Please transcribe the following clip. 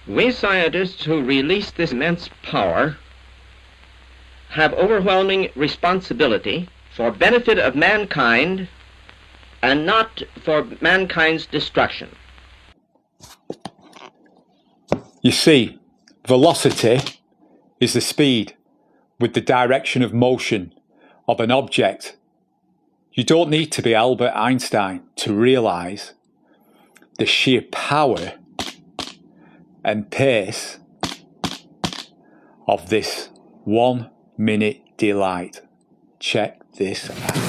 We scientists who release this immense power have overwhelming responsibility for benefit of mankind and not for mankind's destruction. You see, velocity is the speed with the direction of motion of an object. You don't need to be Albert Einstein to realise the sheer power and pace of this 1 minute delight. Check this out.